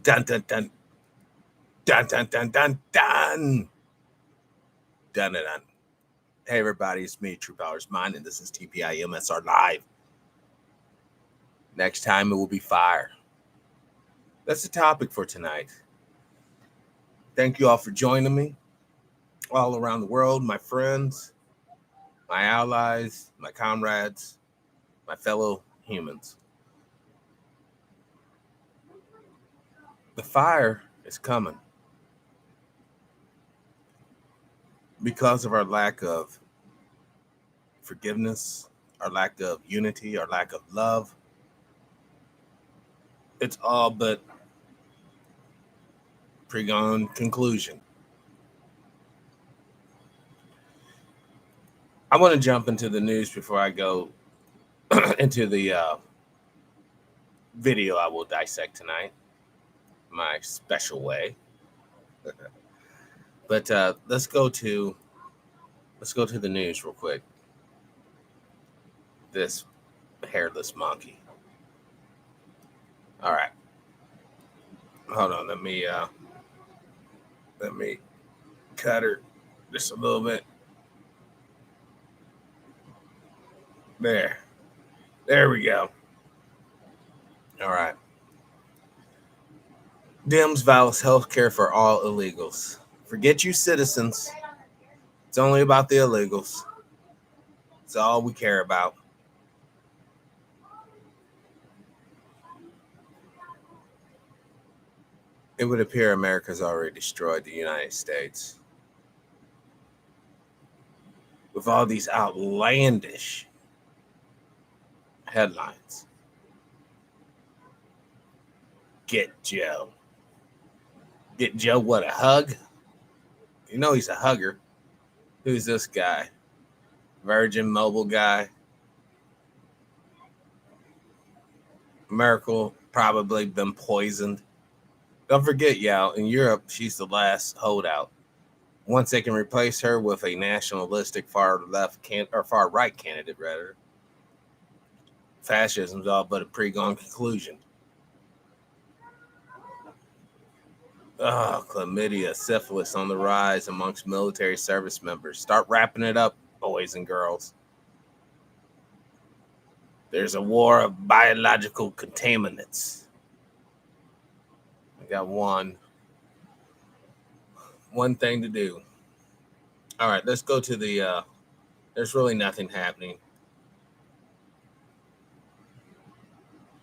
Dun dun dun dun dun dun dun dun dun dun dun. Hey everybody, it's me, True Powers Mind, and this is TPIM SR Live. Next time it will be fire. That's the topic for tonight. Thank you all for joining me, all around the world, my friends, my allies, my comrades, my fellow humans. The fire is coming because of our lack of forgiveness, our lack of unity, our lack of love. It's all but pregone conclusion. I want to jump into the news before I go into the video I will dissect tonight, my special way. But let's go to the news real quick. This hairless monkey. All right, hold on. Let me cut her just a little bit. There we go. All right. Dems vows health care for all illegals. Forget you citizens. It's only about the illegals. It's all we care about. It would appear America's already destroyed the United States. With all these outlandish headlines. Get Joe. Get Joe what, a hug? You know he's a hugger. Who's this guy? Virgin Mobile guy. Merkel probably been poisoned. Don't forget, y'all, in Europe, she's the last holdout. Once they can replace her with a nationalistic far right candidate, rather, fascism's all but a pre-gone conclusion. Chlamydia, syphilis on the rise amongst military service members. Start wrapping it up, boys and girls. There's a war of biological contaminants. I got one thing to do. All right, let's go to the there's really nothing happening.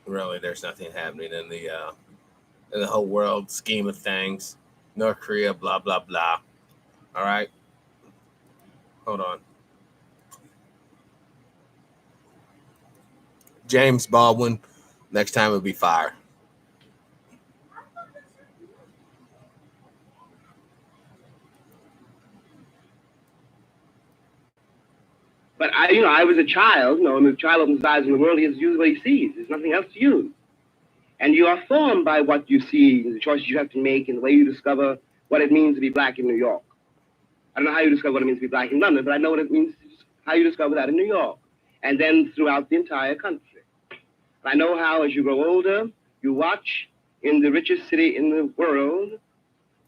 Really, there's nothing happening in the whole world scheme of things. North Korea, blah, blah, blah. All right. Hold on. James Baldwin. Next time it'll be fire. But I was a child. When a child opens his eyes in the world, he has to use what he sees. There's nothing else to use. And you are formed by what you see, the choices you have to make, and the way you discover what it means to be black in New York. I don't know how you discover what it means to be black in London, but I know what it means, how you discover that in New York, and then throughout the entire country. I know how, as you grow older, you watch in the richest city in the world,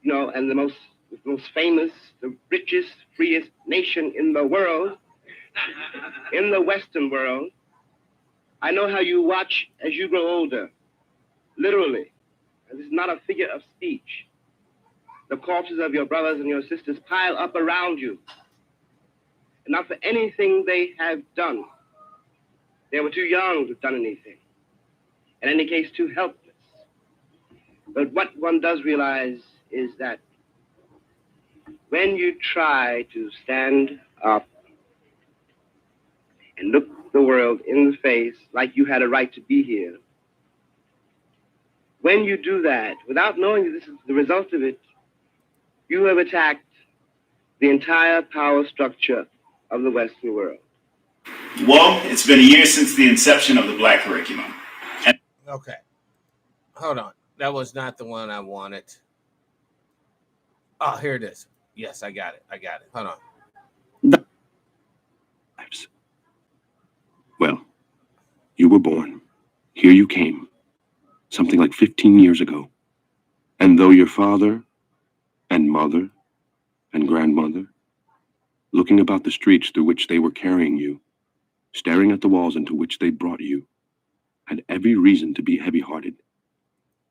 and the most famous, the richest, freest nation in the world, in the Western world. I know how you watch as you grow older. Literally, and this is not a figure of speech. The corpses of your brothers and your sisters pile up around you. And not for anything they have done. They were too young to have done anything. In any case, too helpless. But what one does realize is that when you try to stand up and look the world in the face like you had a right to be here, when you do that, without knowing that this is the result of it, you have attacked the entire power structure of the Western world. Well, it's been a year since the inception of the black curriculum. Okay. Hold on. That was not the one I wanted. Oh, here it is. Yes, I got it. Hold on. Well, you were born. Here you came. Something like 15 years ago. And though your father and mother and grandmother, looking about the streets through which they were carrying you, staring at the walls into which they brought you, had every reason to be heavy-hearted,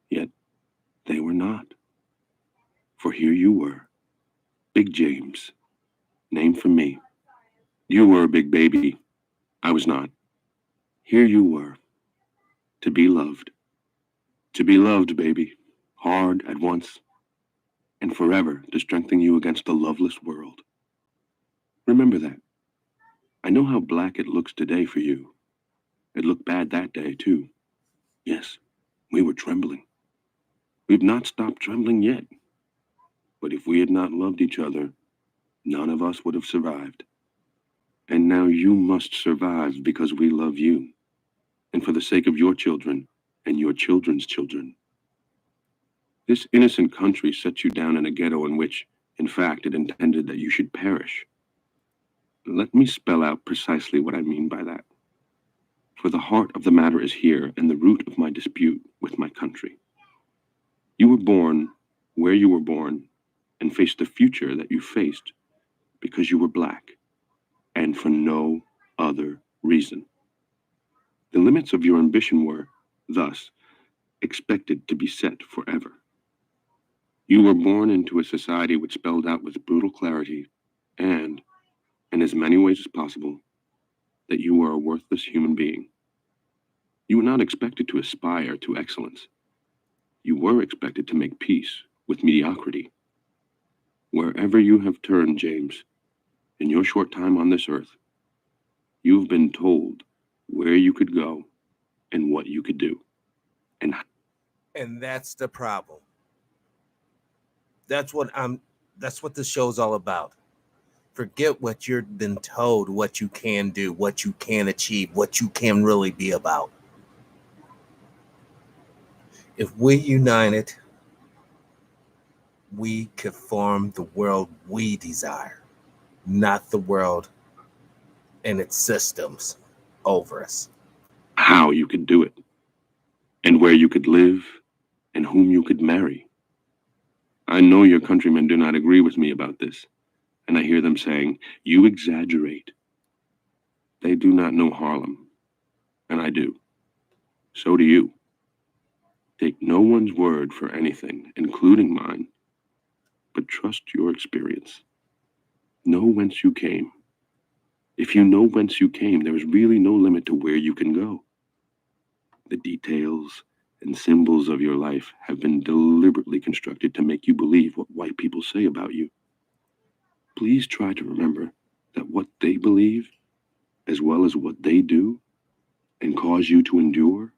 yet they were not. For here you were, Big James, named for me. You were a big baby. I was not. Here you were, to be loved. To be loved, baby, hard at once, and forever to strengthen you against the loveless world. Remember that. I know how black it looks today for you. It looked bad that day, too. Yes, we were trembling. We've not stopped trembling yet. But if we had not loved each other, none of us would have survived. And now you must survive because we love you, and for the sake of your children and your children's children. This innocent country set you down in a ghetto in which, in fact, it intended that you should perish. Let me spell out precisely what I mean by that. For the heart of the matter is here, and the root of my dispute with my country. You were born where you were born, and faced the future that you faced because you were black, and for no other reason. The limits of your ambition were, thus, expected to be set forever. You were born into a society which spelled out with brutal clarity, and, in as many ways as possible, that you were a worthless human being. You were not expected to aspire to excellence. You were expected to make peace with mediocrity. Wherever you have turned, James, in your short time on this earth, you've been told where you could go and what you could do. And that's the problem. That's what the show's all about. Forget what you've been told, what you can do, what you can achieve, what you can really be about. If we united, we could form the world we desire, not the world and its systems over us. How you could do it, and where you could live, and whom you could marry. I know your countrymen do not agree with me about this, and I hear them saying, "You exaggerate." They do not know Harlem, and I do. So do you. Take no one's word for anything, including mine, but trust your experience. Know whence you came. If you know whence you came, there is really no limit to where you can go. The details and symbols of your life have been deliberately constructed to make you believe what white people say about you. Please try to remember that what they believe, as well as what they do, and cause you to endure,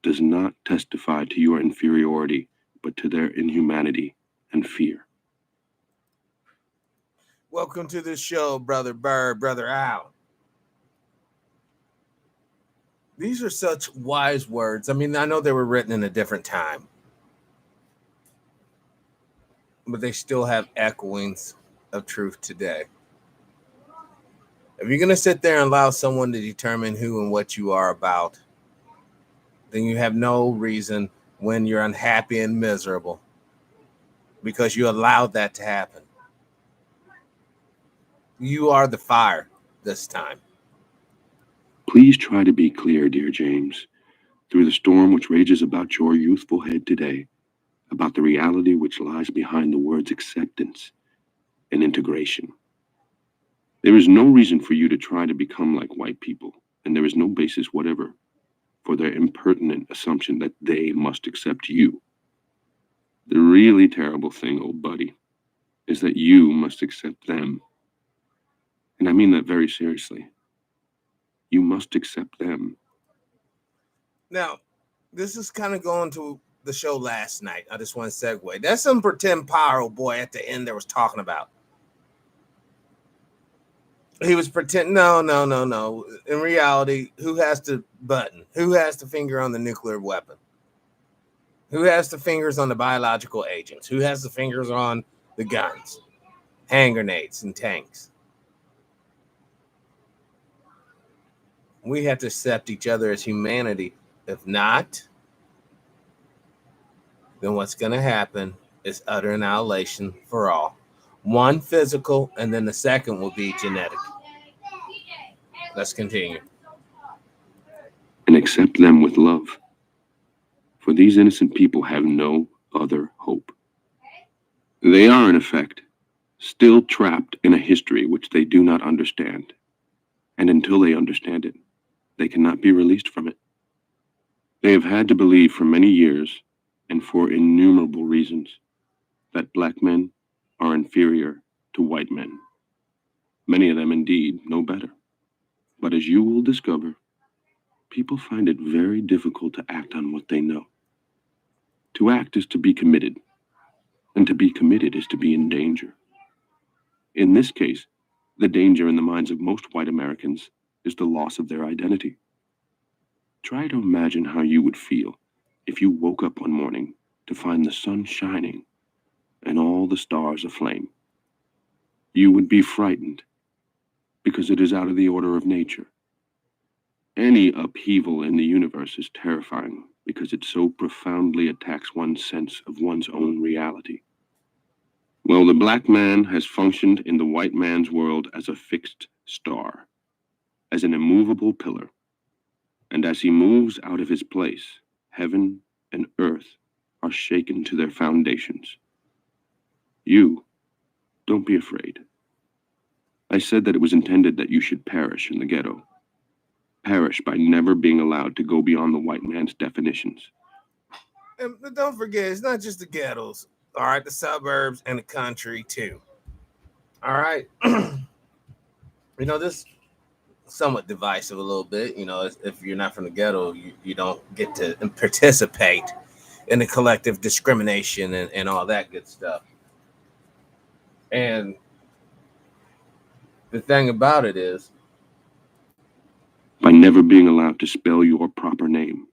does not testify to your inferiority, but to their inhumanity and fear. Welcome to the show, Brother Bird, Brother Al. These are such wise words. I mean, I know they were written in a different time, but they still have echoings of truth today. If you're going to sit there and allow someone to determine who and what you are about, then you have no reason when you're unhappy and miserable because you allowed that to happen. You are the fire this time. Please try to be clear, dear James, through the storm which rages about your youthful head today, about the reality which lies behind the words acceptance and integration. There is no reason for you to try to become like white people, and there is no basis whatever for their impertinent assumption that they must accept you. The really terrible thing, old buddy, is that you must accept them. And I mean that very seriously. You must accept them. Now, this is kind of going to the show last night. I just want to segue. That's some pretend power, old boy, at the end there was talking about. He was pretending, no. In reality, who has the button? Who has the finger on the nuclear weapon? Who has the fingers on the biological agents? Who has the fingers on the guns, hand grenades, and tanks? We have to accept each other as humanity. If not, then what's going to happen is utter annihilation for all. One physical, and then the second will be genetic. Let's continue. And accept them with love, for these innocent people have no other hope. They are, in effect, still trapped in a history which they do not understand, and until they understand it, they cannot be released from it. They have had to believe for many years, and for innumerable reasons, that black men are inferior to white men. Many of them, indeed, know better. But as you will discover, people find it very difficult to act on what they know. To act is to be committed, and to be committed is to be in danger. In this case, the danger in the minds of most white Americans is the loss of their identity. Try to imagine how you would feel if you woke up one morning to find the sun shining and all the stars aflame. You would be frightened because it is out of the order of nature. Any upheaval in the universe is terrifying because it so profoundly attacks one's sense of one's own reality. Well, the black man has functioned in the white man's world as a fixed star, as an immovable pillar. And as he moves out of his place, heaven and earth are shaken to their foundations. You, don't be afraid. I said that it was intended that you should perish in the ghetto. Perish by never being allowed to go beyond the white man's definitions. And don't forget, it's not just the ghettos. All right, the suburbs and the country too. All right. This somewhat divisive a little bit. If you're not from the ghetto, you don't get to participate in the collective discrimination and all that good stuff. And the thing about it is, by never being allowed to spell your proper name,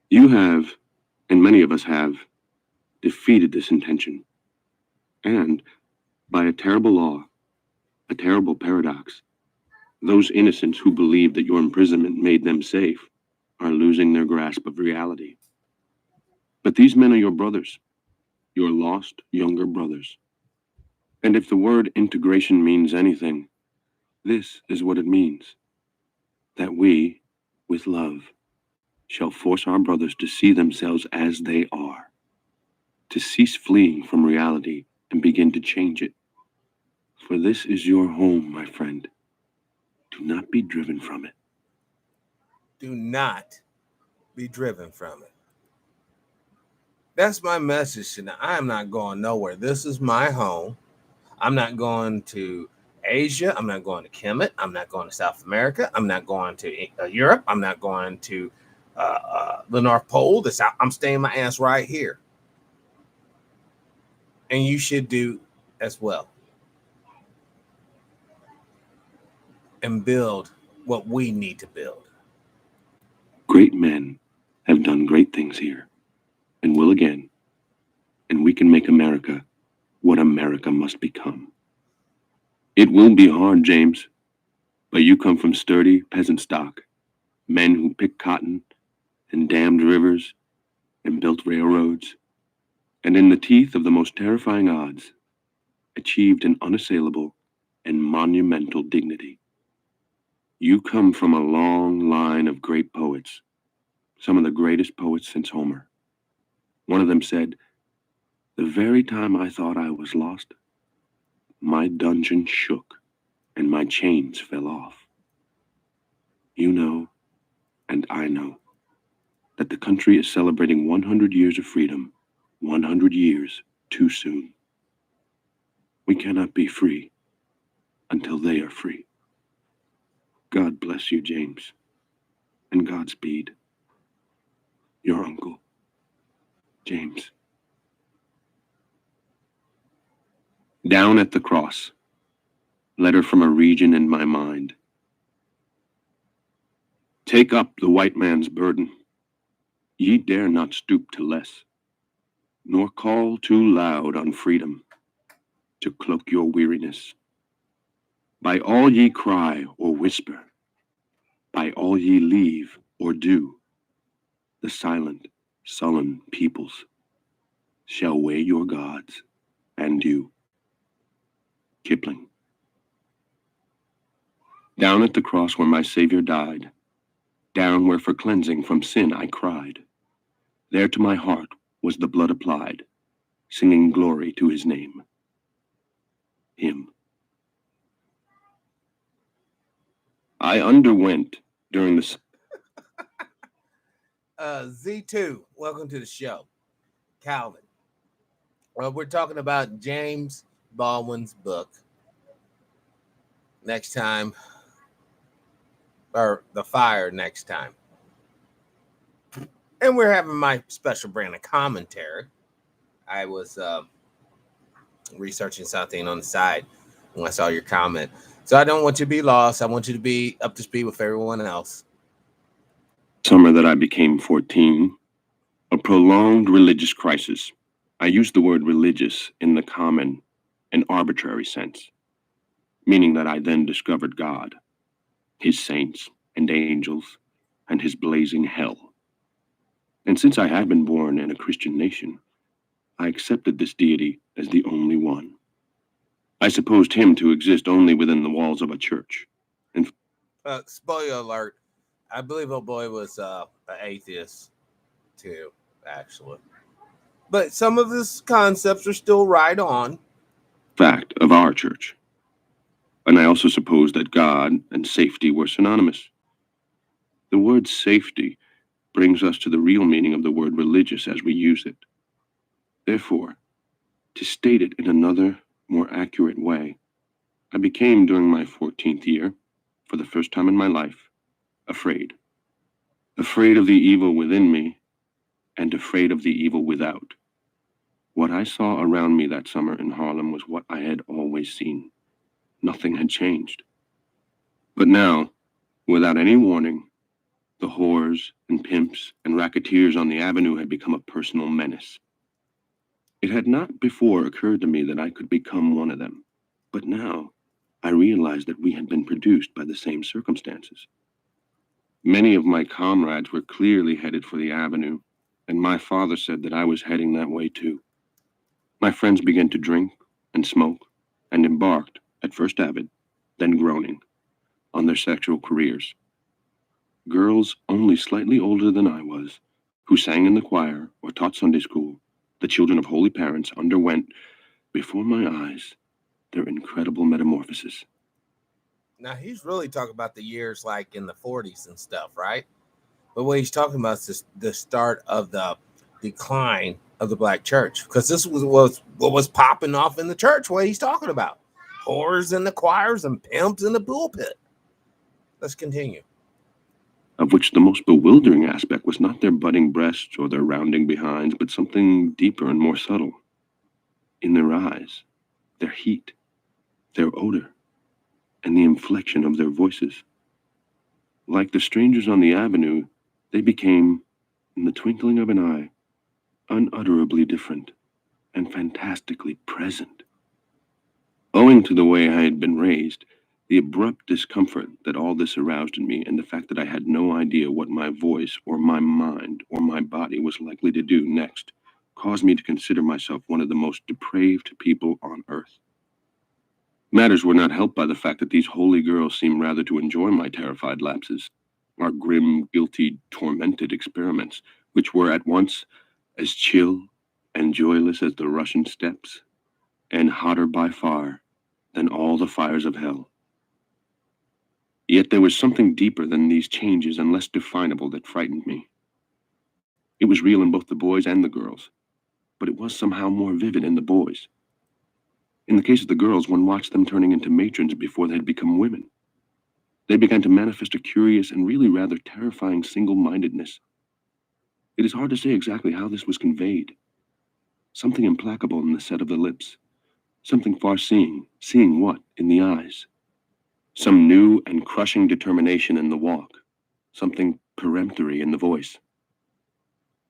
you have, and many of us have, defeated this intention. And by a terrible law, a terrible paradox, those innocents who believe that your imprisonment made them safe are losing their grasp of reality. But these men are your brothers, your lost younger brothers. And if the word integration means anything, this is what it means. That we, with love, shall force our brothers to see themselves as they are, to cease fleeing from reality and begin to change it. For this is your home, my friend. Do not be driven from it. Do not be driven from it. That's my message tonight. I am not going nowhere. This is my home. I'm not going to Asia. I'm not going to Kemet. I'm not going to South America. I'm not going to Europe. I'm not going to the North Pole. I'm staying my ass right here. And you should do as well. And build what we need to build. Great men have done great things here and will again. And we can make America what America must become. It will be hard, James, but you come from sturdy peasant stock, men who picked cotton and dammed rivers and built railroads, and in the teeth of the most terrifying odds, achieved an unassailable and monumental dignity. You come from a long line of great poets, some of the greatest poets since Homer. One of them said, "The very time I thought I was lost, my dungeon shook and my chains fell off." You know, and I know, that the country is celebrating 100 years of freedom, 100 years too soon. We cannot be free until they are free. God bless you, James, and Godspeed. Your uncle, James. Down at the cross, letter from a region in my mind. Take up the white man's burden. Ye dare not stoop to less, nor call too loud on freedom to cloak your weariness. By all ye cry or whisper, by all ye leave or do, the silent, sullen peoples shall weigh your gods and you. Kipling. Down at the cross where my Savior died, down where for cleansing from sin I cried, there to my heart was the blood applied, singing glory to his name. Him. I underwent during the... Z2, welcome to the show. Calvin. Well, we're talking about James Baldwin's book. Next time, or The Fire next time. And we're having my special brand of commentary. I was researching something on the side when I saw your comment. So I don't want you to be lost. I want you to be up to speed with everyone else. Summer that I became 14, a prolonged religious crisis. I use the word religious in the common and arbitrary sense, meaning that I then discovered God, his saints and angels, and his blazing hell. And since I had been born in a Christian nation, I accepted this deity as the only one. I supposed him to exist only within the walls of a church. And spoiler alert, I believe old boy was an atheist too, actually. But some of his concepts are still right on. Fact of our church. And I also supposed that God and safety were synonymous. The word safety brings us to the real meaning of the word religious as we use it. Therefore, to state it in another, more accurate way, I became, during my 14th year, for the first time in my life, afraid. Afraid of the evil within me, and afraid of the evil without. What I saw around me that summer in Harlem was what I had always seen. Nothing had changed. But now, without any warning, the whores and pimps and racketeers on the avenue had become a personal menace. It had not before occurred to me that I could become one of them, but now I realized that we had been produced by the same circumstances. Many of my comrades were clearly headed for the avenue, and my father said that I was heading that way too. My friends began to drink and smoke and embarked, at first avid, then groaning, on their sexual careers. Girls only slightly older than I was, who sang in the choir or taught Sunday school, the children of holy parents, underwent, before my eyes, their incredible metamorphosis. Now, he's really talking about the years like in the 40s and stuff, right? But what he's talking about is the start of the decline of the black church, because this was what was popping off in the church, what he's talking about. Whores in the choirs and pimps in the pulpit. Let's continue. Of which the most bewildering aspect was not their budding breasts or their rounding behinds, but something deeper and more subtle. In their eyes, their heat, their odor, and the inflection of their voices. Like the strangers on the avenue, they became, in the twinkling of an eye, unutterably different and fantastically present. Owing to the way I had been raised, the abrupt discomfort that all this aroused in me, and the fact that I had no idea what my voice or my mind or my body was likely to do next, caused me to consider myself one of the most depraved people on earth. Matters were not helped by the fact that these holy girls seemed rather to enjoy my terrified lapses, our grim, guilty, tormented experiments, which were at once as chill and joyless as the Russian steppes, and hotter by far than all the fires of hell. Yet there was something deeper than these changes and less definable that frightened me. It was real in both the boys and the girls, but it was somehow more vivid in the boys. In the case of the girls, one watched them turning into matrons before they had become women. They began to manifest a curious and really rather terrifying single-mindedness. It is hard to say exactly how this was conveyed. Something implacable in the set of the lips. Something far-seeing, seeing what? In the eyes. Some new and crushing determination in the walk. Something peremptory in the voice.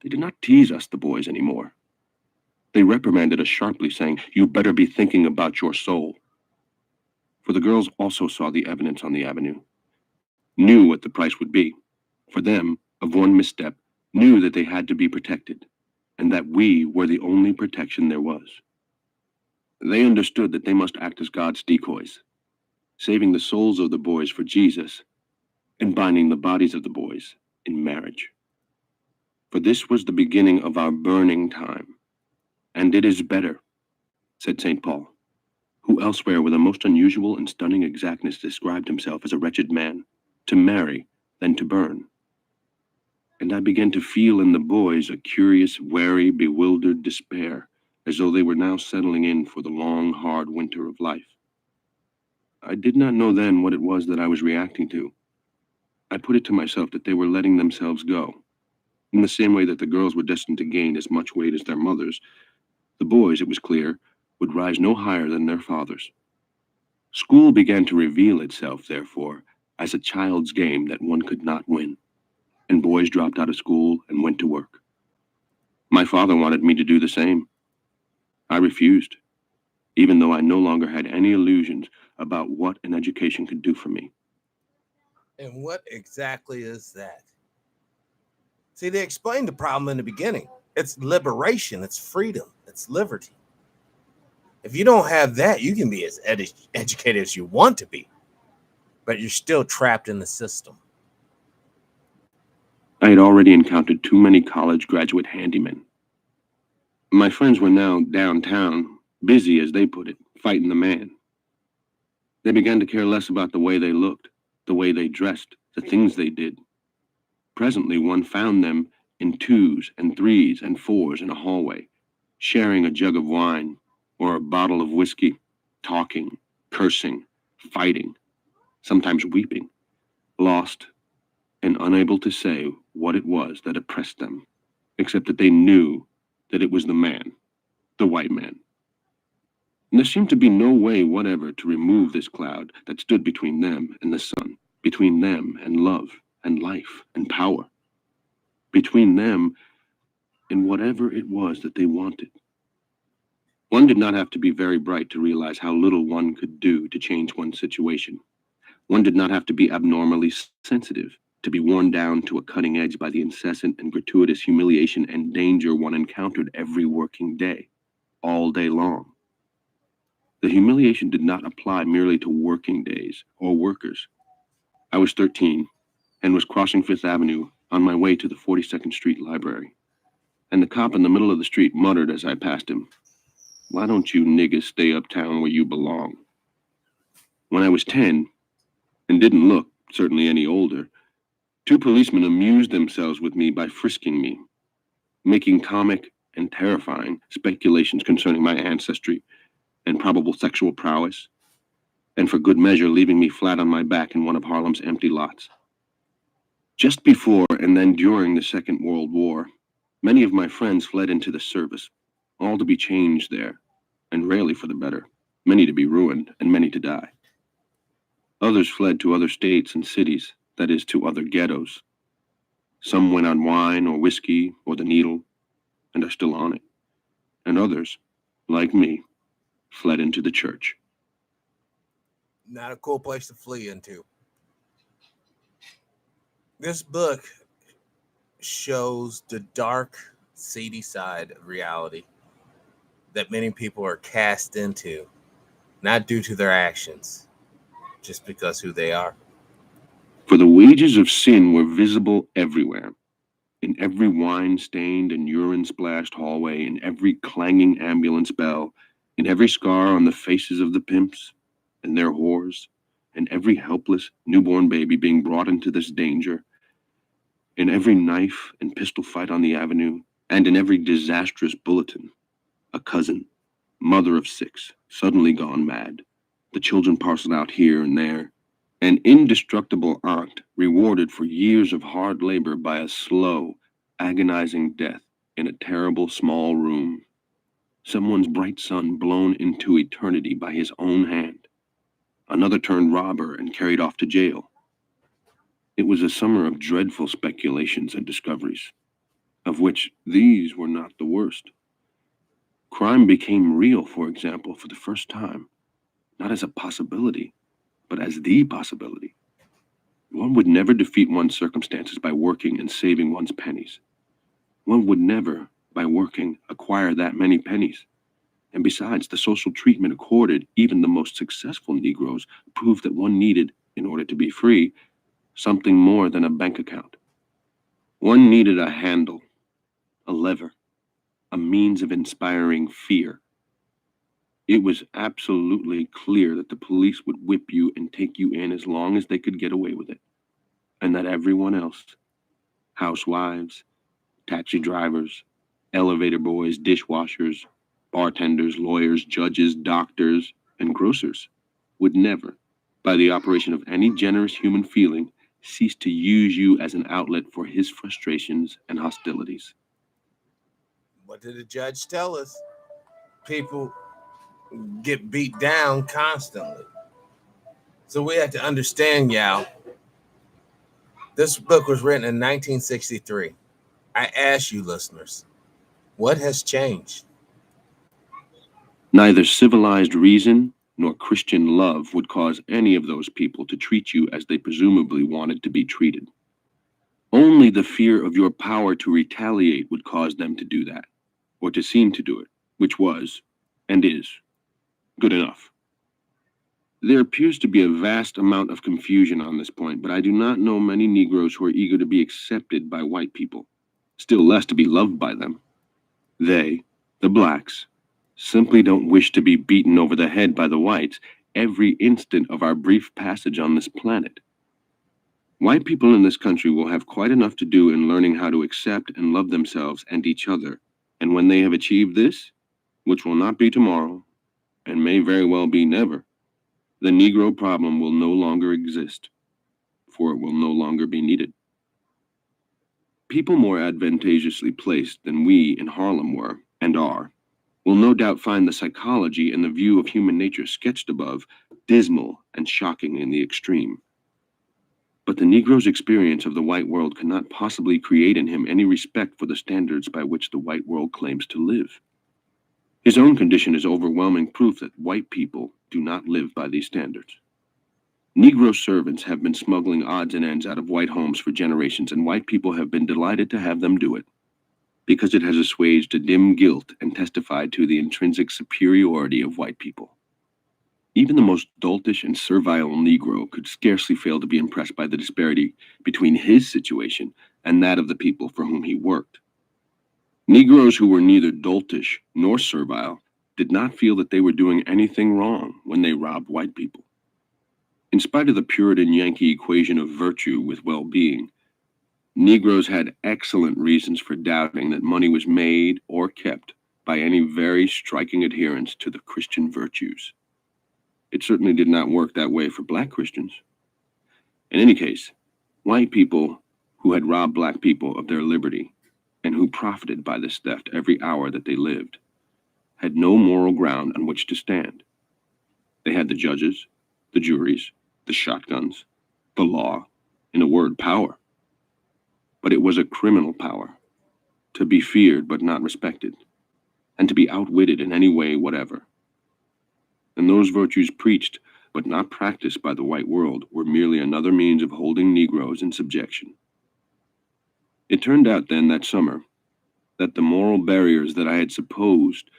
They did not tease us, the boys, anymore. They reprimanded us sharply, saying, "You better be thinking about your soul." For the girls also saw the evidence on the avenue, knew what the price would be. For them, of one misstep, knew that they had to be protected. and that we were the only protection there was. They understood that they must act as God's decoys, saving the souls of the boys for Jesus and binding the bodies of the boys in marriage. For this was the beginning of our burning time, and it is better, said St. Paul, who elsewhere with a most unusual and stunning exactness described himself as a wretched man, to marry than to burn. And I began to feel in the boys a curious, wary, bewildered despair, as though they were now settling in for the long, hard winter of life. I did not know then what it was that I was reacting to. I put it to myself that they were letting themselves go. In the same way that the girls were destined to gain as much weight as their mothers, the boys, it was clear, would rise no higher than their fathers. School began to reveal itself, therefore, as a child's game that one could not win, and boys dropped out of school and went to work. My father wanted me to do the same. I refused, even though I no longer had any illusions about what an education could do for me. And what exactly is that? See, they explained the problem in the beginning. It's liberation, it's freedom, it's liberty. If you don't have that, you can be as educated as you want to be, but you're still trapped in the system. I had already encountered too many college graduate handymen. My friends were now downtown, busy, as they put it, fighting the man. They began to care less about the way they looked, the way they dressed, the things they did. Presently, one found them in 2s and 3s and 4s in a hallway, sharing a jug of wine or a bottle of whiskey, talking, cursing, fighting, sometimes weeping, lost and unable to say what it was that oppressed them, except that they knew that it was the man, the white man. And there seemed to be no way whatever to remove this cloud that stood between them and the sun, between them and love and life and power, between them and whatever it was that they wanted. One did not have to be very bright to realize how little one could do to change one's situation. One did not have to be abnormally sensitive to be worn down to a cutting edge by the incessant and gratuitous humiliation and danger one encountered every working day, all day long. The humiliation did not apply merely to working days or workers. I was 13 and was crossing Fifth Avenue on my way to the 42nd Street Library, and the cop in the middle of the street muttered as I passed him, "Why don't you niggas stay uptown where you belong?" When I was 10, and didn't look certainly any older, 2 policemen amused themselves with me by frisking me, making comic and terrifying speculations concerning my ancestry and probable sexual prowess, and for good measure leaving me flat on my back in one of Harlem's empty lots. Just before and then during the Second World War, many of my friends fled into the service, all to be changed there, and rarely for the better, many to be ruined and many to die. Others fled to other states and cities, that is, to other ghettos. Some went on wine or whiskey or the needle, and are still on it. And others, like me, fled into the church. Not a cool place to flee into. This book shows the dark, seedy side of reality that many people are cast into, not due to their actions, just because who they are. For the wages of sin were visible everywhere, in every wine-stained and urine-splashed hallway, in every clanging ambulance bell, in every scar on the faces of the pimps and their whores, in every helpless newborn baby being brought into this danger, in every knife and pistol fight on the avenue, and in every disastrous bulletin. A cousin, mother of 6, suddenly gone mad, the children parceled out here and there, an indestructible aunt rewarded for years of hard labor by a slow, agonizing death in a terrible small room, someone's bright son blown into eternity by his own hand, another turned robber and carried off to jail. It was a summer of dreadful speculations and discoveries, of which these were not the worst. Crime became real, for example, for the first time, not as a possibility, but as the possibility. One would never defeat one's circumstances by working and saving one's pennies. One would never, by working, acquire that many pennies. And besides, the social treatment accorded even the most successful Negroes proved that one needed, in order to be free, something more than a bank account. One needed a handle, a lever, a means of inspiring fear. It was absolutely clear that the police would whip you and take you in as long as they could get away with it, and that everyone else, housewives, taxi drivers, elevator boys, dishwashers, bartenders, lawyers, judges, doctors, and grocers, would never, by the operation of any generous human feeling, cease to use you as an outlet for his frustrations and hostilities. What did the judge tell us? People get beat down constantly. So we have to understand, Yao. This book was written in 1963. I ask you, listeners, what has changed? Neither civilized reason nor Christian love would cause any of those people to treat you as they presumably wanted to be treated. Only the fear of your power to retaliate would cause them to do that, or to seem to do it, which was, and is, good enough. There appears to be a vast amount of confusion on this point, but I do not know many Negroes who are eager to be accepted by white people, still less to be loved by them. They, the blacks, simply don't wish to be beaten over the head by the whites every instant of our brief passage on this planet. White people in this country will have quite enough to do in learning how to accept and love themselves and each other, and when they have achieved this, which will not be tomorrow, and may very well be never, the Negro problem will no longer exist, for it will no longer be needed. People more advantageously placed than we in Harlem were, and are, will no doubt find the psychology and the view of human nature sketched above dismal and shocking in the extreme. But the Negro's experience of the white world cannot possibly create in him any respect for the standards by which the white world claims to live. His own condition is overwhelming proof that white people do not live by these standards. Negro servants have been smuggling odds and ends out of white homes for generations, and white people have been delighted to have them do it, because it has assuaged a dim guilt and testified to the intrinsic superiority of white people. Even the most doltish and servile Negro could scarcely fail to be impressed by the disparity between his situation and that of the people for whom he worked. Negroes who were neither doltish nor servile did not feel that they were doing anything wrong when they robbed white people. In spite of the Puritan Yankee equation of virtue with well-being, Negroes had excellent reasons for doubting that money was made or kept by any very striking adherence to the Christian virtues. It certainly did not work that way for black Christians. In any case, white people who had robbed black people of their liberty and who profited by this theft every hour that they lived had no moral ground on which to stand. They had the judges, the juries, the shotguns, the law, in a word, power. But it was a criminal power, to be feared but not respected, and to be outwitted in any way whatever. And those virtues preached but not practiced by the white world were merely another means of holding Negroes in subjection. It turned out then that summer that the moral barriers that I had supposed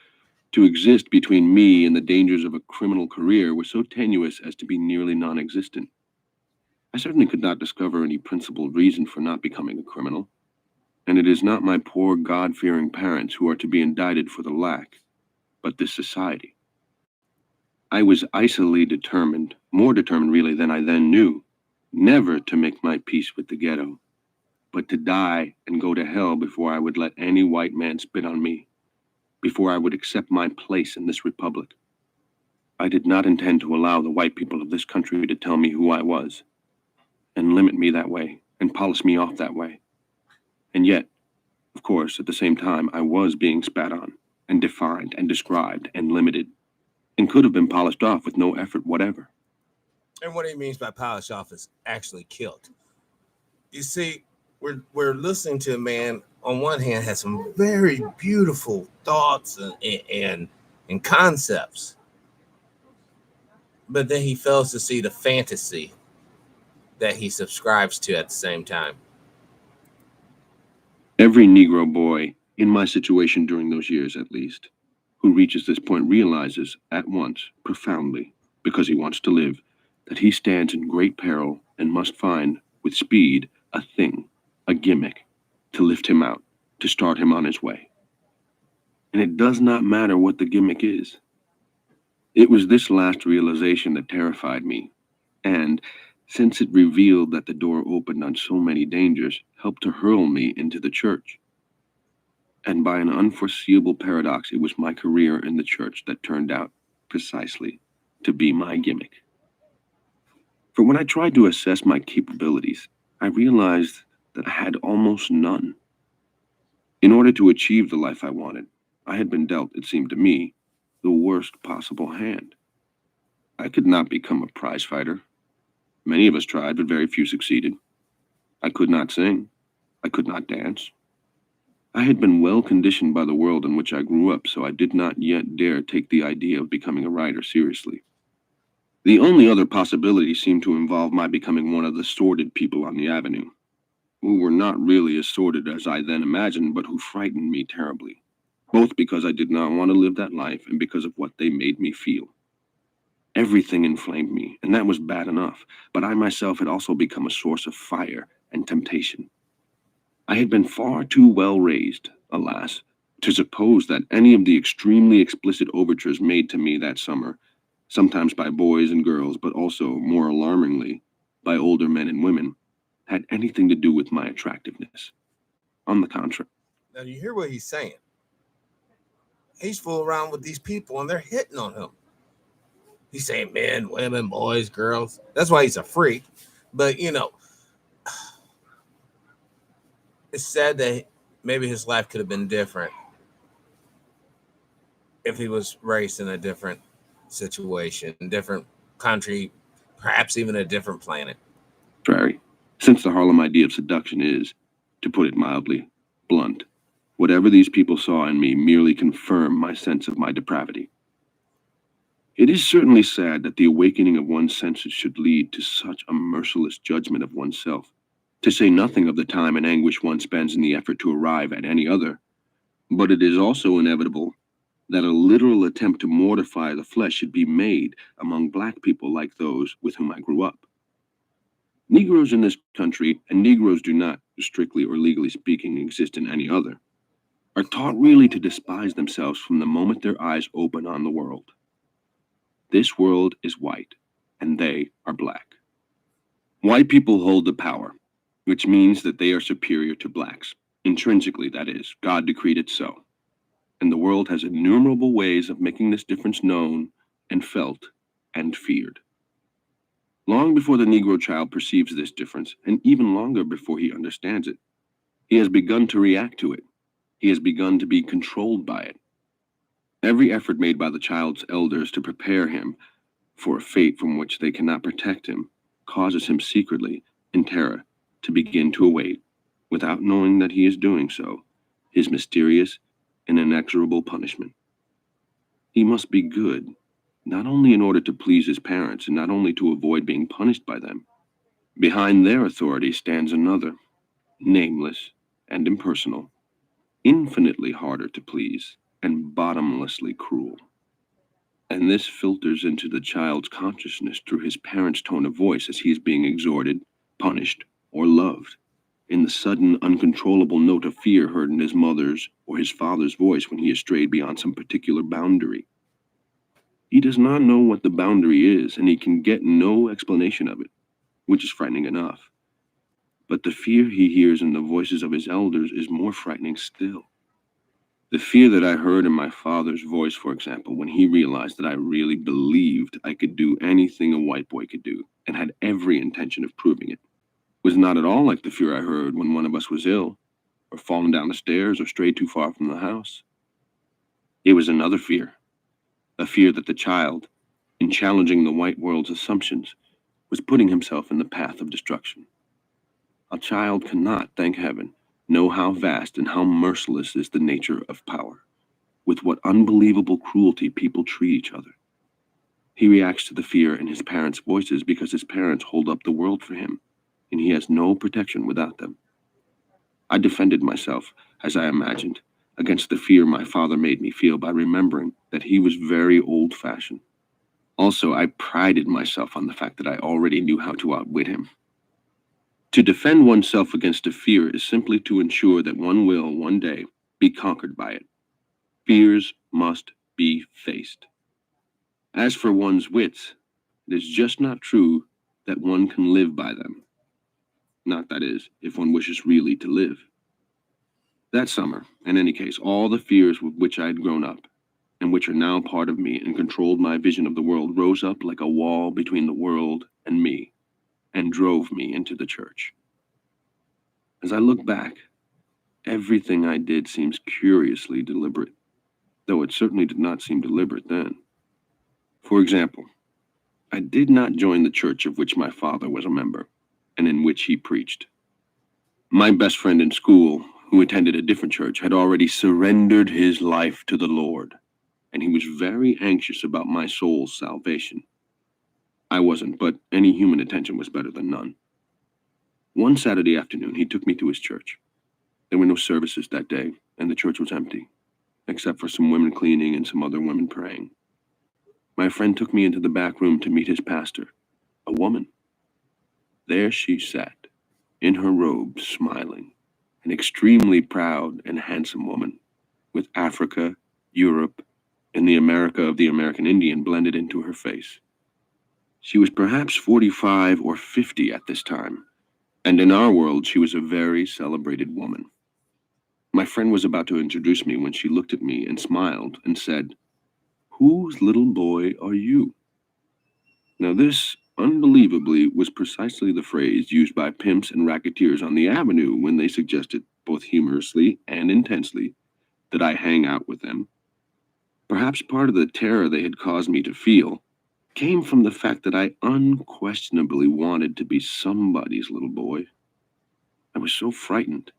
to exist between me and the dangers of a criminal career were so tenuous as to be nearly non-existent. I certainly could not discover any principled reason for not becoming a criminal, and it is not my poor God-fearing parents who are to be indicted for the lack, but this society. I was icily determined, more determined really than I then knew, never to make my peace with the ghetto, but to die and go to hell before I would let any white man spit on me, before I would accept my place in this republic. I did not intend to allow the white people of this country to tell me who I was, and limit me that way, and polish me off that way. And yet, of course, at the same time, I was being spat on, and defined, and described, and limited, and could have been polished off with no effort whatever. And what he means by polish off is actually killed. You see, we're listening to a man, on one hand, has some very beautiful thoughts and concepts, but then he fails to see the fantasy that he subscribes to at the same time. Every Negro boy in my situation during those years at least, who reaches this point realizes at once, profoundly, because he wants to live, that he stands in great peril and must find, with speed, a thing, a gimmick, to lift him out, to start him on his way. And it does not matter what the gimmick is. It was this last realization that terrified me, and, since it revealed that the door opened on so many dangers, helped to hurl me into the church. And by an unforeseeable paradox, it was my career in the church that turned out, precisely, to be my gimmick. For when I tried to assess my capabilities, I realized that I had almost none. In order to achieve the life I wanted, I had been dealt, it seemed to me, the worst possible hand. I could not become a prize fighter. Many of us tried, but very few succeeded. I could not sing. I could not dance. I had been well conditioned by the world in which I grew up, so I did not yet dare take the idea of becoming a writer seriously. The only other possibility seemed to involve my becoming one of the sordid people on the avenue, who were not really as sordid as I then imagined, but who frightened me terribly, both because I did not want to live that life and because of what they made me feel. Everything inflamed me, and that was bad enough, but I myself had also become a source of fire and temptation. I had been far too well raised, alas, to suppose that any of the extremely explicit overtures made to me that summer, sometimes by boys and girls, but also, more alarmingly, by older men and women, had anything to do with my attractiveness. On the contrary. Now, you hear what he's saying. He's fooling around with these people, and they're hitting on him. He's saying men, women, boys, girls. That's why he's a freak. But, it's sad that maybe his life could have been different if he was raised in a different situation, different country, perhaps even a different planet. Since the Harlem idea of seduction is, to put it mildly, blunt, whatever these people saw in me merely confirmed my sense of my depravity. It is certainly sad that the awakening of one's senses should lead to such a merciless judgment of oneself, to say nothing of the time and anguish one spends in the effort to arrive at any other. But it is also inevitable that a literal attempt to mortify the flesh should be made among black people like those with whom I grew up. Negroes in this country, and Negroes do not, strictly or legally speaking, exist in any other, are taught really to despise themselves from the moment their eyes open on the world. This world is white, and they are black. White people hold the power, which means that they are superior to blacks. Intrinsically, that is. God decreed it so. And the world has innumerable ways of making this difference known and felt and feared. Long before the Negro child perceives this difference, and even longer before he understands it, he has begun to react to it. He has begun to be controlled by it. Every effort made by the child's elders to prepare him for a fate from which they cannot protect him causes him secretly, in terror, to begin to await, without knowing that he is doing so, his mysterious and inexorable punishment. He must be good, not only in order to please his parents and not only to avoid being punished by them. Behind their authority stands another, nameless and impersonal, infinitely harder to please and bottomlessly cruel. And this filters into the child's consciousness through his parents' tone of voice as he is being exhorted, punished, or loved, in the sudden, uncontrollable note of fear heard in his mother's or his father's voice when he has strayed beyond some particular boundary. He does not know what the boundary is, and he can get no explanation of it, which is frightening enough. But the fear he hears in the voices of his elders is more frightening still. The fear that I heard in my father's voice, for example, when he realized that I really believed I could do anything a white boy could do, and had every intention of proving it, was not at all like the fear I heard when one of us was ill, or fallen down the stairs, or strayed too far from the house. It was another fear, a fear that the child, in challenging the white world's assumptions, was putting himself in the path of destruction. A child cannot, thank heaven, know how vast and how merciless is the nature of power, with what unbelievable cruelty people treat each other. He reacts to the fear in his parents' voices because his parents hold up the world for him, and he has no protection without them. I defended myself, as I imagined, against the fear my father made me feel by remembering that he was very old-fashioned. Also, I prided myself on the fact that I already knew how to outwit him. To defend oneself against a fear is simply to ensure that one will, one day, be conquered by it. Fears must be faced. As for one's wits, it is just not true that one can live by them. Not, that is, if one wishes really to live. That summer, in any case, all the fears with which I had grown up, and which are now part of me and controlled my vision of the world, rose up like a wall between the world and me, and drove me into the church. As I look back, everything I did seems curiously deliberate, though it certainly did not seem deliberate then. For example, I did not join the church of which my father was a member, and in which he preached. My best friend in school, who attended a different church, had already surrendered his life to the Lord, and he was very anxious about my soul's salvation. I wasn't, but any human attention was better than none. One Saturday afternoon, he took me to his church. There were no services that day, and the church was empty, except for some women cleaning and some other women praying. My friend took me into the back room to meet his pastor, a woman. There she sat, in her robes, smiling, an extremely proud and handsome woman, with Africa, Europe, and the America of the American Indian blended into her face. She was perhaps 45 or 50 at this time, and in our world she was a very celebrated woman. My friend was about to introduce me when she looked at me and smiled and said, "Whose little boy are you?" Now this, unbelievably, was precisely the phrase used by pimps and racketeers on the avenue when they suggested, both humorously and intensely, that I hang out with them. Perhaps part of the terror they had caused me to feel came from the fact that I unquestionably wanted to be somebody's little boy. I was so frightened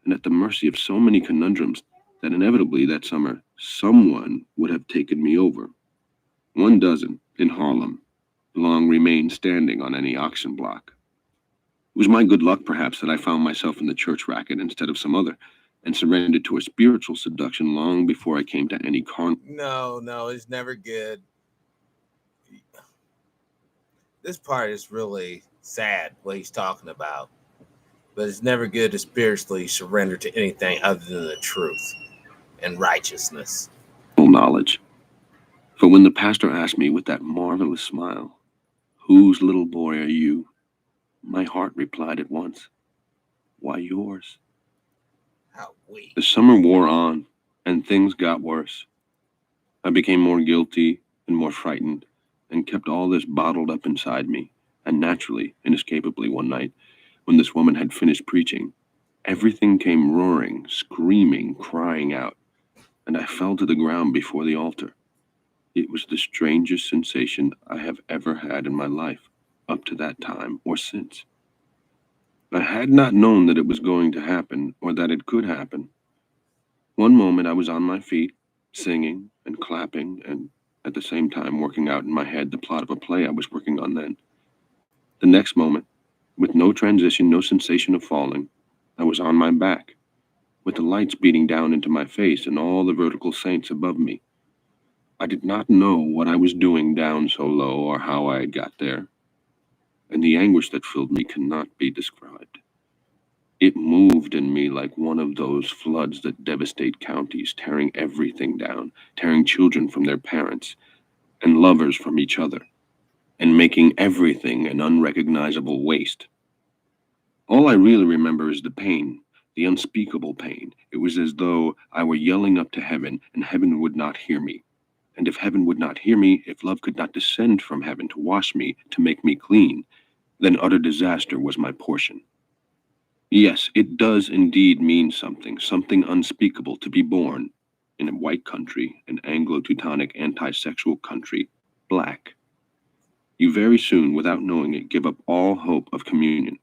and at the mercy of so many conundrums that inevitably that summer someone would have taken me over. 1 dozen, in Harlem, long remained standing on any auction block. It was my good luck, perhaps, that I found myself in the church racket instead of some other, and surrendered to a spiritual seduction long before I came to any No, it's never good. This part is really sad, what he's talking about. But it's never good to spiritually surrender to anything other than the truth and righteousness. knowledge. For when the pastor asked me with that marvelous smile, "Whose little boy are you?" my heart replied at once, "Why, yours." How weak. The summer wore on, and things got worse. I became more guilty and more frightened, and kept all this bottled up inside me. And naturally, inescapably, one night, when this woman had finished preaching, everything came roaring, screaming, crying out, and I fell to the ground before the altar. It was the strangest sensation I have ever had in my life, up to that time or since. I had not known that it was going to happen, or that it could happen. One moment I was on my feet, singing and clapping, and at the same time working out in my head the plot of a play I was working on then. The next moment, with no transition, no sensation of falling, I was on my back, with the lights beating down into my face and all the vertical saints above me. I did not know what I was doing down so low or how I had got there, and the anguish that filled me cannot be described. It moved in me like one of those floods that devastate counties, tearing everything down, tearing children from their parents, and lovers from each other, and making everything an unrecognizable waste. All I really remember is the pain, the unspeakable pain. It was as though I were yelling up to heaven, and heaven would not hear me. And if heaven would not hear me, if love could not descend from heaven to wash me, to make me clean, then utter disaster was my portion. Yes, it does indeed mean something, something unspeakable, to be born in a white country, an Anglo-Teutonic anti-sexual country, black. You very soon, without knowing it, give up all hope of communion.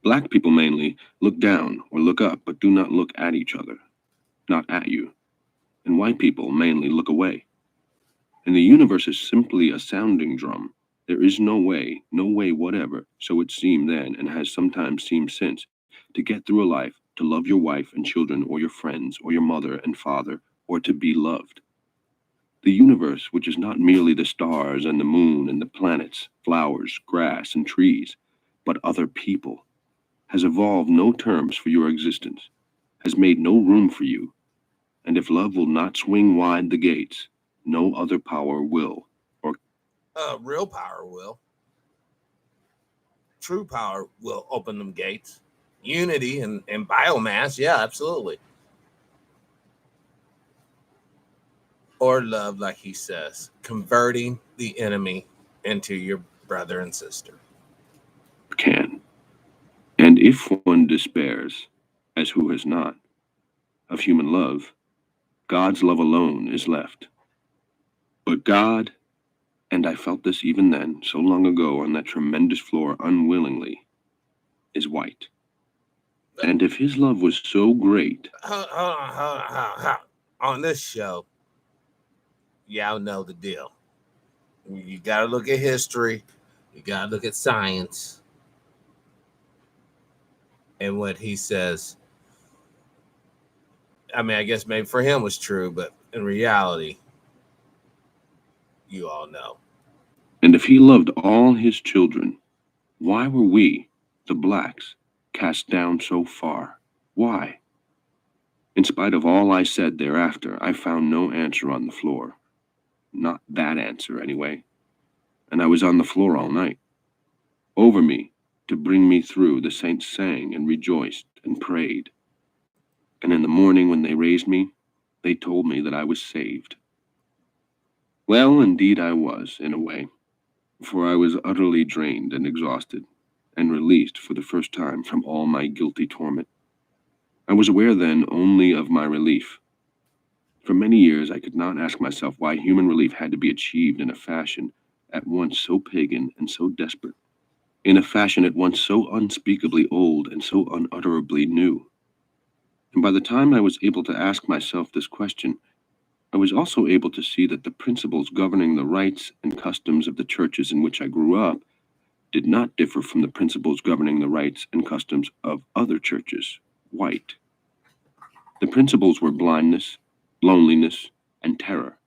Black people mainly look down or look up, but do not look at each other, not at you. And white people mainly look away. And the universe is simply a sounding drum. There is no way whatever, so it seemed then and has sometimes seemed since, to get through a life, to love your wife and children or your friends or your mother and father, or to be loved. The universe, which is not merely the stars and the moon and the planets, flowers, grass, and trees, but other people, has evolved no terms for your existence, has made no room for you, and if love will not swing wide the gates, no other power will, or real power will. True power will open them gates. Unity and biomass, yeah, absolutely. Or love, like he says, converting the enemy into your brother and sister. can. And if one despairs, as who has not, of human love, God's love alone is left. But God, and I felt this even then, so long ago on that tremendous floor unwillingly, is white. And if his love was so great, on this show, y'all know the deal. You got to look at history, you got to look at science, and what he says. I mean, I guess maybe for him was true, but in reality, you all know. And if he loved all his children, why were we, the blacks, cast down so far? Why? In spite of all I said thereafter, I found no answer on the floor. Not that answer, anyway. And I was on the floor all night. Over me, to bring me through, the saints sang and rejoiced and prayed. And in the morning when they raised me, they told me that I was saved. Well, indeed I was, in a way, for I was utterly drained and exhausted, and released for the first time from all my guilty torment. I was aware then only of my relief. For many years I could not ask myself why human relief had to be achieved in a fashion at once so pagan and so desperate, in a fashion at once so unspeakably old and so unutterably new. And by the time I was able to ask myself this question, I was also able to see that the principles governing the rites and customs of the churches in which I grew up did not differ from the principles governing the rites and customs of other churches, white. The principles were blindness, loneliness, and terror.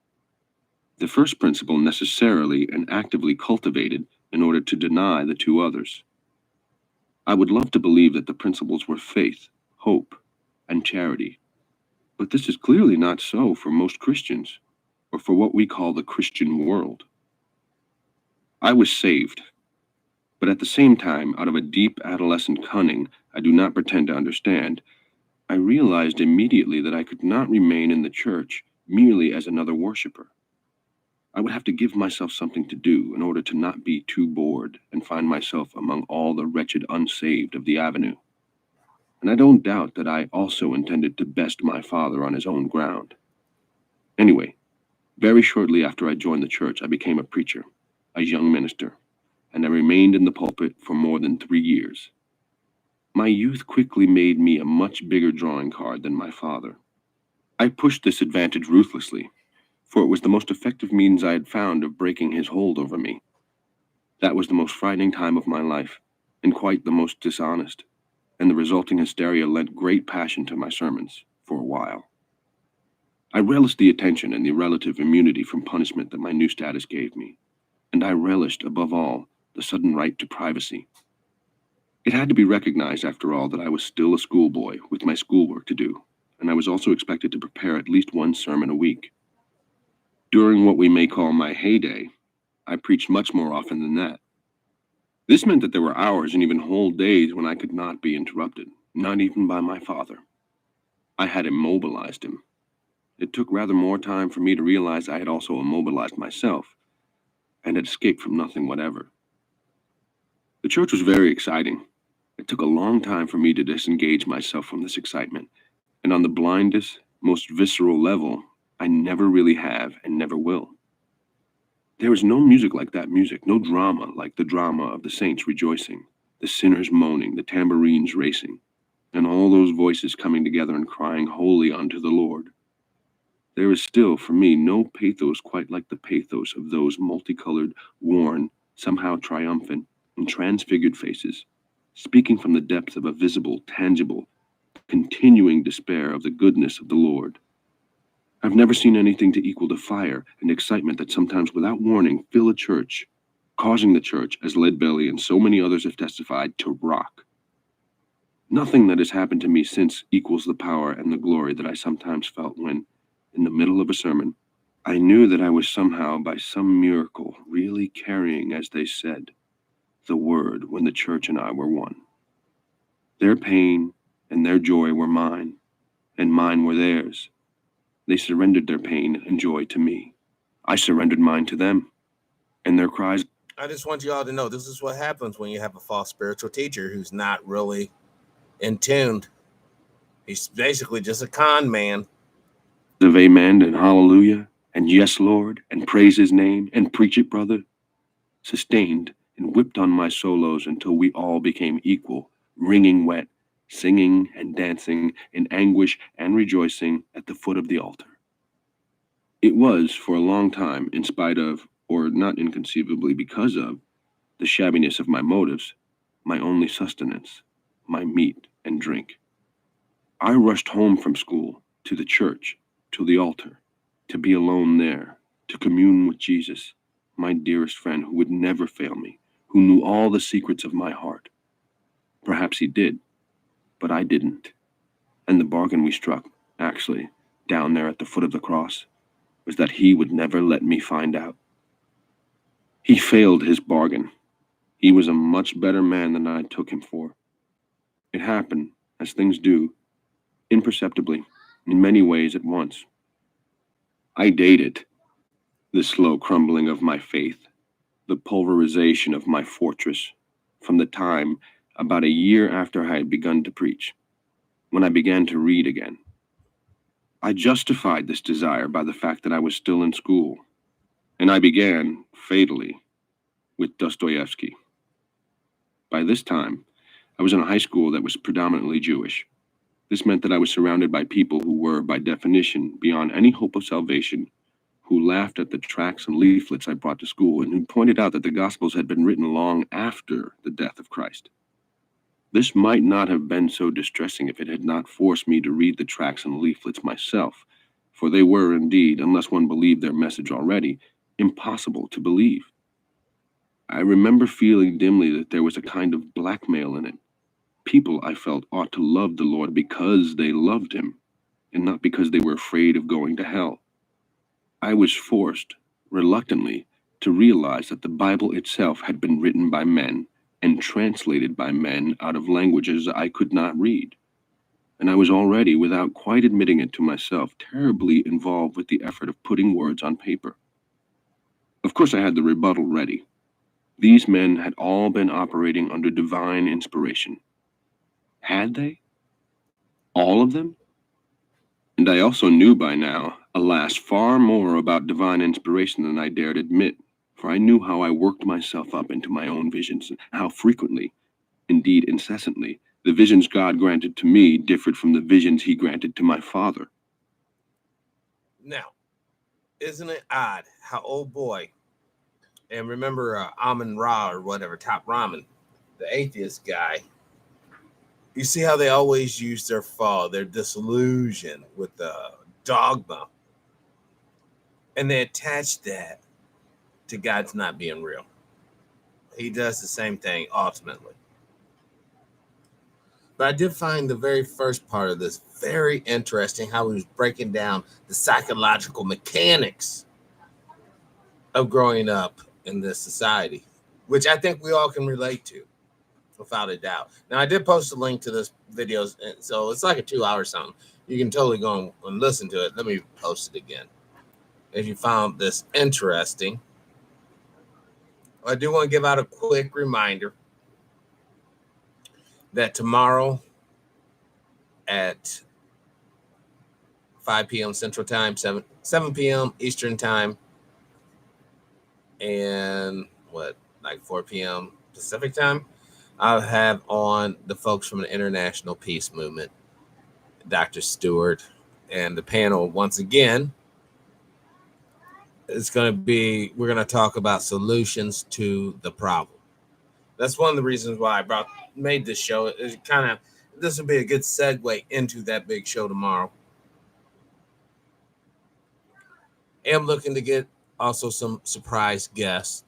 The first principle necessarily and actively cultivated in order to deny the two others. I would love to believe that the principles were faith, hope, and charity. But this is clearly not so for most Christians, or for what we call the Christian world. I was saved, but at the same time, out of a deep adolescent cunning I do not pretend to understand, I realized immediately that I could not remain in the church merely as another worshiper. I would have to give myself something to do in order to not be too bored and find myself among all the wretched unsaved of the avenue. And I don't doubt that I also intended to best my father on his own ground. Anyway, very shortly after I joined the church, I became a preacher, a young minister, and I remained in the pulpit for more than 3 years. My youth quickly made me a much bigger drawing card than my father. I pushed this advantage ruthlessly, for it was the most effective means I had found of breaking his hold over me. That was the most frightening time of my life, and quite the most dishonest, and the resulting hysteria lent great passion to my sermons, for a while. I relished the attention and the relative immunity from punishment that my new status gave me, and I relished, above all, the sudden right to privacy. It had to be recognized, after all, that I was still a schoolboy with my schoolwork to do, and I was also expected to prepare at least one sermon a week. During what we may call my heyday, I preached much more often than that. This meant that there were hours and even whole days when I could not be interrupted, not even by my father. I had immobilized him. It took rather more time for me to realize I had also immobilized myself, and had escaped from nothing whatever. The church was very exciting. It took a long time for me to disengage myself from this excitement, and on the blindest, most visceral level, I never really have and never will. There is no music like that music, no drama like the drama of the saints rejoicing, the sinners moaning, the tambourines racing, and all those voices coming together and crying holy unto the Lord. There is still, for me, no pathos quite like the pathos of those multicolored, worn, somehow triumphant, and transfigured faces, speaking from the depth of a visible, tangible, continuing despair of the goodness of the Lord. I've never seen anything to equal the fire and excitement that sometimes without warning fill a church, causing the church, as Leadbelly and so many others have testified, to rock. Nothing that has happened to me since equals the power and the glory that I sometimes felt when, in the middle of a sermon, I knew that I was somehow, by some miracle, really carrying, as they said, the word when the church and I were one. Their pain and their joy were mine, and mine were theirs. They surrendered their pain and joy to me. I surrendered mine to them, and their cries. I just want you all to know this is what happens when you have a false spiritual teacher who's not really in tune. He's basically just a con man. Of amen and hallelujah, and yes, Lord, and praise his name, and preach it, brother, sustained and whipped on my solos until we all became equal, wringing wet, singing and dancing in anguish and rejoicing at the foot of the altar. It was, for a long time, in spite of, or not inconceivably because of, the shabbiness of my motives, my only sustenance, my meat and drink. I rushed home from school, to the church, to the altar, to be alone there, to commune with Jesus, my dearest friend who would never fail me, who knew all the secrets of my heart. Perhaps he did, but I didn't. And the bargain we struck, actually, down there at the foot of the cross, was that he would never let me find out. He failed his bargain. He was a much better man than I took him for. It happened, as things do, imperceptibly, in many ways at once. I dated the slow crumbling of my faith, the pulverization of my fortress, from the time, about a year after I had begun to preach, when I began to read again. I justified this desire by the fact that I was still in school, and I began, fatally, with Dostoevsky. By this time, I was in a high school that was predominantly Jewish. This meant that I was surrounded by people who were, by definition, beyond any hope of salvation, who laughed at the tracts and leaflets I brought to school, and who pointed out that the Gospels had been written long after the death of Christ. This might not have been so distressing if it had not forced me to read the tracts and leaflets myself, for they were indeed, unless one believed their message already, impossible to believe. I remember feeling dimly that there was a kind of blackmail in it. People, I felt, ought to love the Lord because they loved him, and not because they were afraid of going to hell. I was forced, reluctantly, to realize that the Bible itself had been written by men and translated by men out of languages I could not read. And I was already, without quite admitting it to myself, terribly involved with the effort of putting words on paper. Of course, I had the rebuttal ready. These men had all been operating under divine inspiration. Had they? All of them? And I also knew by now, alas, far more about divine inspiration than I dared admit, for I knew how I worked myself up into my own visions, and how frequently, indeed incessantly, the visions God granted to me differed from the visions he granted to my father. Now, isn't it odd how old boy, and remember Amun Ra or whatever, Top Ramen, the atheist guy, you see how they always use their fall, their disillusion with the dogma, and they attach that to God's not being real. He does the same thing ultimately. But I did find the very first part of this very interesting, how he was breaking down the psychological mechanics of growing up in this society, which I think we all can relate to, without a doubt. Now, I did post a link to this video, so it's like a 2-hour something. You can totally go and listen to it. Let me post it again. If you found this interesting, I do want to give out a quick reminder that tomorrow at 5 p.m. Central Time, 7 p.m. Eastern Time, and 4 p.m. Pacific Time, I'll have on the folks from the International Peace Movement, Dr. Stewart, and the panel once again. We're going to talk about solutions to the problem. That's one of the reasons why I made this show. It's this would be a good segue into that big show tomorrow. I'm looking to get also some surprise guests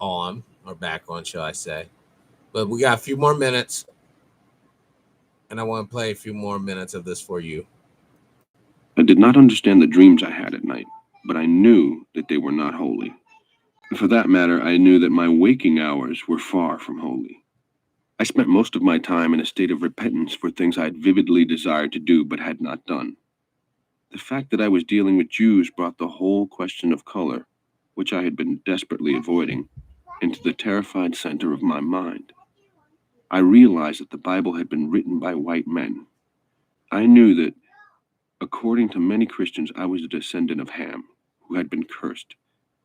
on, or back on, shall I say. But we got a few more minutes, and I want to play a few more minutes of this for you. I did not understand the dreams I had at night, but I knew that they were not holy. For that matter, I knew that my waking hours were far from holy. I spent most of my time in a state of repentance for things I had vividly desired to do but had not done. The fact that I was dealing with Jews brought the whole question of color, which I had been desperately avoiding, into the terrified center of my mind. I realized that the Bible had been written by white men. I knew that, according to many Christians, I was a descendant of Ham, who had been cursed,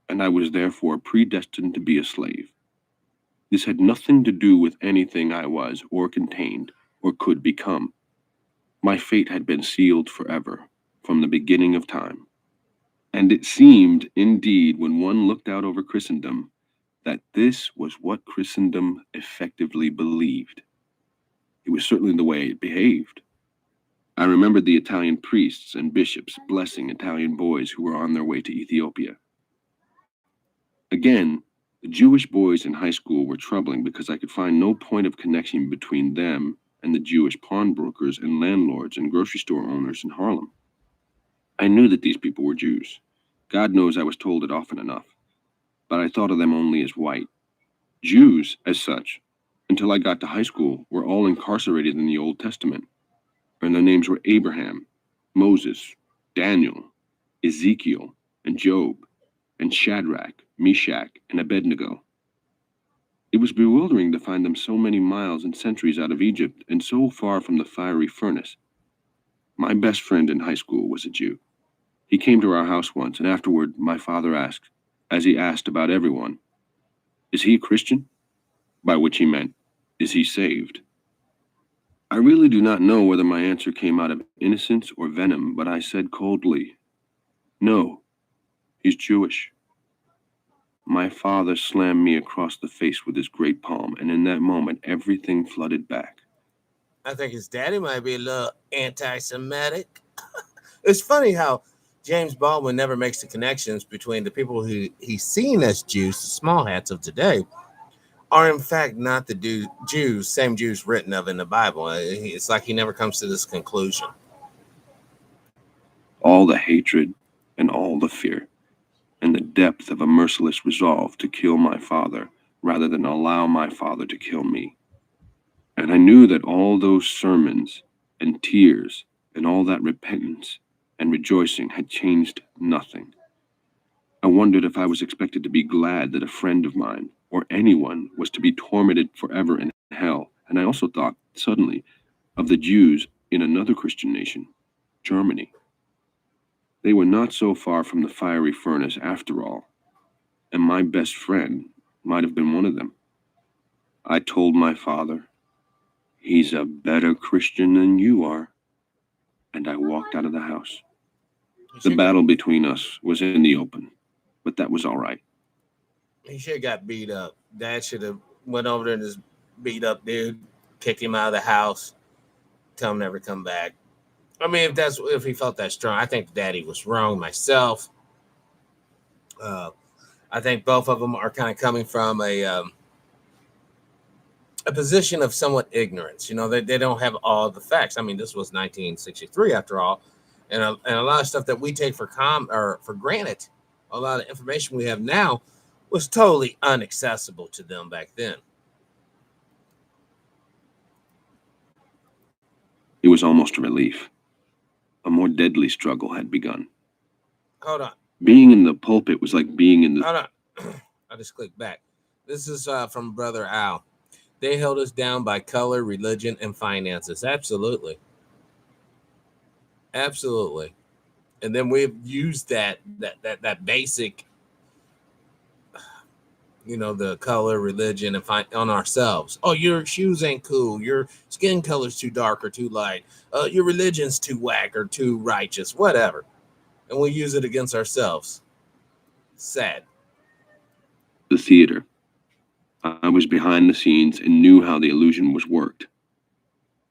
and I was therefore predestined to be a slave. This had nothing to do with anything I was, or contained, or could become. My fate had been sealed forever, from the beginning of time. And it seemed, indeed, when one looked out over Christendom, that this was what Christendom effectively believed. It was certainly the way it behaved. I remembered the Italian priests and bishops blessing Italian boys who were on their way to Ethiopia. Again, the Jewish boys in high school were troubling because I could find no point of connection between them and the Jewish pawnbrokers and landlords and grocery store owners in Harlem. I knew that these people were Jews. God knows I was told it often enough, but I thought of them only as white. Jews, as such, until I got to high school, were all incarcerated in the Old Testament, and their names were Abraham, Moses, Daniel, Ezekiel, and Job, and Shadrach, Meshach, and Abednego. It was bewildering to find them so many miles and centuries out of Egypt and so far from the fiery furnace. My best friend in high school was a Jew. He came to our house once, and afterward my father asked, as he asked about everyone, "Is he a Christian?" By which he meant, "Is he saved?" I really do not know whether my answer came out of innocence or venom, but I said coldly, "No, he's Jewish." My father slammed me across the face with his great palm, and in that moment, everything flooded back. I think his daddy might be a little anti-Semitic. It's funny how James Baldwin never makes the connections between the people who he's seen as Jews, the small hats of today, are in fact not the Jews, same Jews written of in the Bible. It's like he never comes to this conclusion. All the hatred and all the fear, and the depth of a merciless resolve to kill my father rather than allow my father to kill me. And I knew that all those sermons and tears and all that repentance and rejoicing had changed nothing. I wondered if I was expected to be glad that a friend of mine or anyone was to be tormented forever in hell. And I also thought, suddenly, of the Jews in another Christian nation, Germany. They were not so far from the fiery furnace after all, and my best friend might have been one of them. I told my father, "He's a better Christian than you are," and I walked out of the house. The battle between us was in the open, but that was all right. He should have got beat up. Dad should have went over there and just beat up dude, kicked him out of the house, tell him never come back. I mean, if he felt that strong, I think Daddy was wrong myself. I think both of them are kind of coming from a position of somewhat ignorance. You know, they don't have all the facts. I mean, this was 1963 after all, and a lot of stuff that we take for granted, a lot of information we have now was totally inaccessible to them back then. It was almost a relief. A more deadly struggle had begun. Hold on. Being in the pulpit was like being in the... Hold on. I just clicked back. This is from Brother Al. They held us down by color, religion, and finances. Absolutely. Absolutely. And then we've used that basic, you know, the color, religion, and on ourselves. Oh, your shoes ain't cool. Your skin color's too dark or too light. Your religion's too whack or too righteous, whatever. And we use it against ourselves. Sad. The theater. I was behind the scenes and knew how the illusion was worked.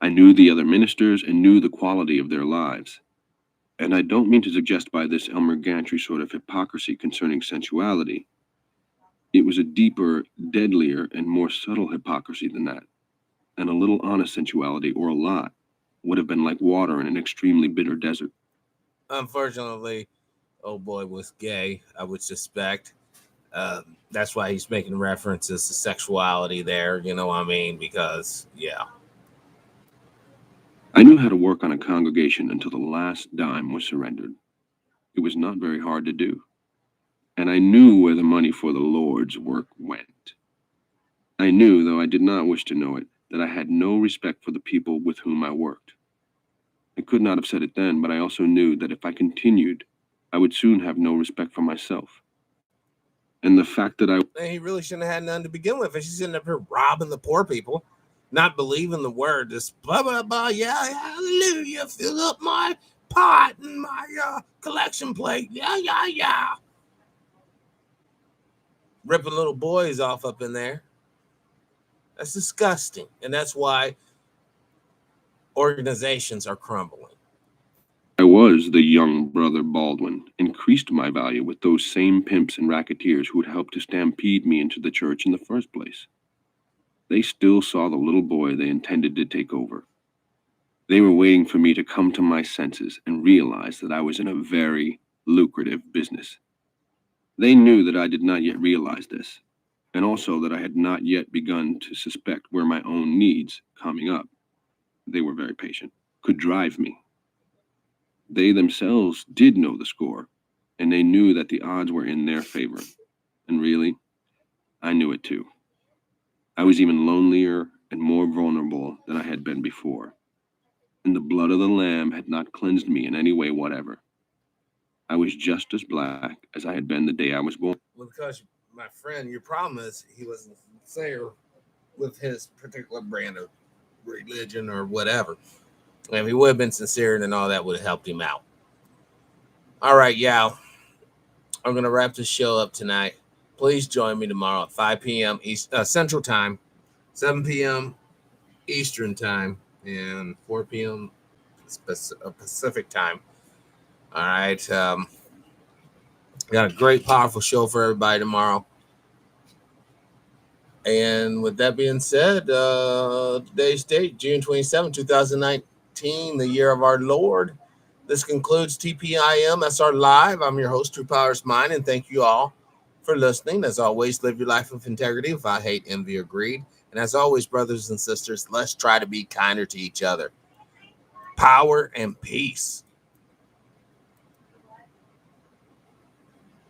I knew the other ministers and knew the quality of their lives. And I don't mean to suggest by this Elmer Gantry sort of hypocrisy concerning sensuality. It was a deeper, deadlier, and more subtle hypocrisy than that. And a little honest sensuality, or a lot, would have been like water in an extremely bitter desert. Unfortunately, old boy was gay, I would suspect. That's why he's making references to sexuality there, you know what I mean? Because, yeah. I knew how to work on a congregation until the last dime was surrendered. It was not very hard to do. And I knew where the money for the Lord's work went. I knew, though I did not wish to know it, that I had no respect for the people with whom I worked. I could not have said it then, but I also knew that if I continued, I would soon have no respect for myself. And the fact that he really shouldn't have had none to begin with. And she's sitting up here robbing the poor people, not believing the word, just blah, blah, blah, yeah, hallelujah, fill up my pot and my collection plate, yeah. Ripping little boys off up in there. That's disgusting. And that's why organizations are crumbling. I was the young brother Baldwin, increased my value with those same pimps and racketeers who had helped to stampede me into the church in the first place. They still saw the little boy they intended to take over. They were waiting for me to come to my senses and realize that I was in a very lucrative business. They knew that I did not yet realize this, and also that I had not yet begun to suspect where my own needs, coming up, they were very patient, could drive me. They themselves did know the score, and they knew that the odds were in their favor. And really, I knew it too. I was even lonelier and more vulnerable than I had been before. And the blood of the Lamb had not cleansed me in any way whatever. I was just as black as I had been the day I was born. Well, because, my friend, your problem is he wasn't sincere with his particular brand of religion or whatever. And if he would have been sincere, then all that would have helped him out. All right, y'all. I'm going to wrap this show up tonight. Please join me tomorrow at 5 p.m. Central Time, 7 p.m. Eastern Time, and 4 p.m. Pacific Time. All right. Got a great, powerful show for everybody tomorrow. And with that being said, today's date, June 27, 2019, the year of our Lord. This concludes TPIM SR Live. I'm your host, True Powers Mine, and thank you all for listening. As always, live your life with integrity without hate, envy, or greed. And as always, brothers and sisters, let's try to be kinder to each other. Power and peace.